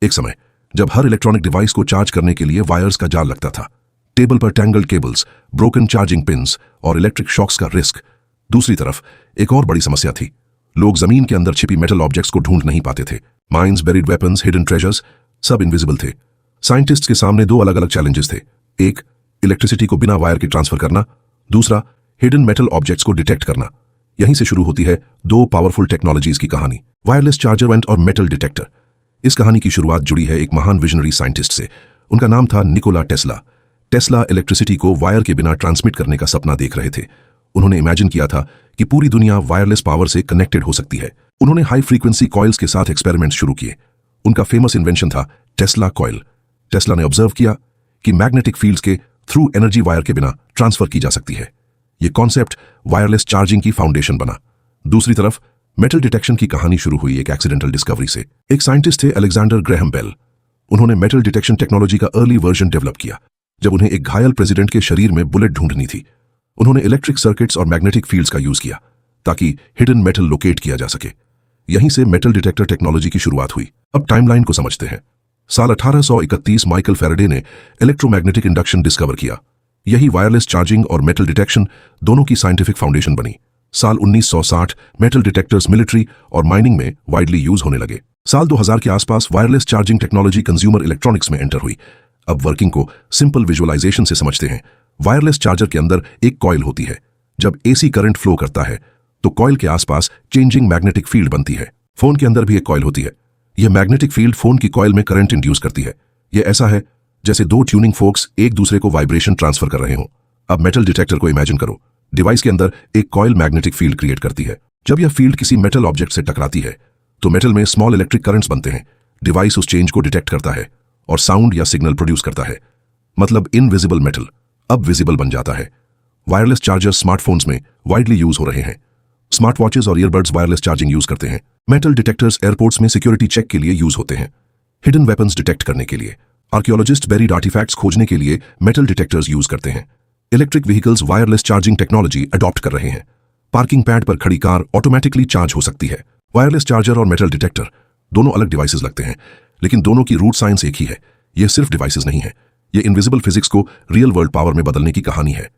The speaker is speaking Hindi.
एक समय जब हर इलेक्ट्रॉनिक डिवाइस को चार्ज करने के लिए वायर्स का जाल लगता था, टेबल पर tangled cables, broken charging pins और इलेक्ट्रिक शॉक्स का रिस्क। दूसरी तरफ एक और बड़ी समस्या थी। लोग जमीन के अंदर छिपी मेटल ऑब्जेक्ट्स को ढूंढ नहीं पाते थे। Mines, buried weapons, hidden treasures, सब इनविजिबल थे। साइंटिस्ट्स के सामने दो अलग अलग चैलेंजेस थे। एक, इलेक्ट्रिसिटी को बिना वायर के ट्रांसफर करना। दूसरा, हिडन मेटल ऑब्जेक्ट्स को डिटेक्ट करना। यहीं से शुरू होती है दो पावरफुल टेक्नोलॉजीज की कहानी, वायरलेस चार्जर और मेटल डिटेक्टर। इस कहानी की शुरुआत जुड़ी है एक महान विजनरी साइंटिस्ट से। उनका नाम था निकोला टेस्ला। टेस्ला इलेक्ट्रिसिटी को वायर के बिना ट्रांसमिट करने का सपना देख रहे थे। उन्होंने इमेजिन किया था कि पूरी दुनिया वायरलेस पावर से कनेक्टेड हो सकती है। उन्होंने हाई फ्रीक्वेंसी कॉइल्स के साथ एक्सपेरिमेंट्स शुरू किए। उनका फेमस इन्वेंशन था टेस्ला कॉइल। टेस्ला ने ऑब्जर्व किया कि मैग्नेटिक फील्ड्स के थ्रू एनर्जी वायर के बिना ट्रांसफर की जा सकती है। यह कॉन्सेप्ट वायरलेस चार्जिंग की फाउंडेशन बना। दूसरी तरफ मेटल डिटेक्शन की कहानी शुरू हुई एक एक्सीडेंटल डिस्कवरी से। एक साइंटिस्ट थे अलेक्जेंडर ग्रैहम बेल। उन्होंने मेटल डिटेक्शन टेक्नोलॉजी का अर्ली वर्जन डेवलप किया। जब उन्हें एक घायल प्रेसिडेंट के शरीर में बुलेट ढूंढनी थी, उन्होंने इलेक्ट्रिक सर्किट्स और मैग्नेटिक फील्ड्स का यूज किया ताकि हिडन मेटल लोकेट किया जा सके। यहीं से मेटल डिटेक्टर टेक्नोलॉजी की शुरुआत हुई। अब टाइमलाइन को समझते हैं। साल 1831 माइकल फैराडे ने इलेक्ट्रोमैग्नेटिक इंडक्शन डिस्कवर किया। यही वायरलेस चार्जिंग और मेटल डिटेक्शन दोनों की साइंटिफिक फाउंडेशन बनी। साल 1960 मेटल डिटेक्टर्स मिलिट्री और माइनिंग में वाइडली यूज होने लगे। साल 2000 के आसपास wireless charging technology consumer electronics में एंटर हुई। अब वर्किंग को सिंपल विजुअलाइजेशन से समझते हैं। वायरलेस चार्जर के अंदर एक कॉइल होती है। जब एसी करंट फ्लो करता है तो कॉइल के आसपास चेंजिंग मैग्नेटिक फील्ड बनती है। फोन के अंदर भी एक कॉइल होती है। यह मैग्नेटिक फील्ड फोन की कॉइल में करंट इंड्यूस करती है। यह ऐसा है जैसे दो ट्यूनिंग फोक्स एक दूसरे को वाइब्रेशन ट्रांसफर कर रहे हों। अब मेटल डिटेक्टर को इमेजिन करो। डिवाइस के अंदर एक कॉइल मैग्नेटिक फील्ड क्रिएट करती है। जब यह फील्ड किसी मेटल ऑब्जेक्ट से टकराती है तो मेटल में स्मॉल इलेक्ट्रिक करंट्स बनते हैं। डिवाइस उस चेंज को डिटेक्ट करता है और साउंड या सिग्नल प्रोड्यूस करता है। मतलब इनविजिबल मेटल अब विजिबल बन जाता है। वायरलेस चार्जर स्मार्टफोन्स में वाइडली यूज हो रहे हैं। स्मार्ट वॉचेस और ईयरबड्स वायरलेस चार्जिंग यूज करते हैं। मेटल डिटेक्टर्स एयरपोर्ट्स में सिक्योरिटी चेक के लिए यूज होते हैं। हिडन वेपन्स डिटेक्ट करने के लिए, आर्कियोलॉजिस्ट बेरिड आर्टिफैक्ट्स खोजने के लिए मेटल डिटेक्टर्स यूज करते हैं। Electric vehicles wireless charging technology adopt कर रहे हैं। पार्किंग पैड पर खड़ी कार ऑटोमेटिकली चार्ज हो सकती है। वायरलेस चार्जर और मेटल डिटेक्टर दोनों अलग डिवाइसेस लगते हैं, लेकिन दोनों की रूट साइंस एक ही है। यह सिर्फ डिवाइसेस नहीं है, यह इनविजिबल फिजिक्स को रियल वर्ल्ड पावर में बदलने की कहानी है।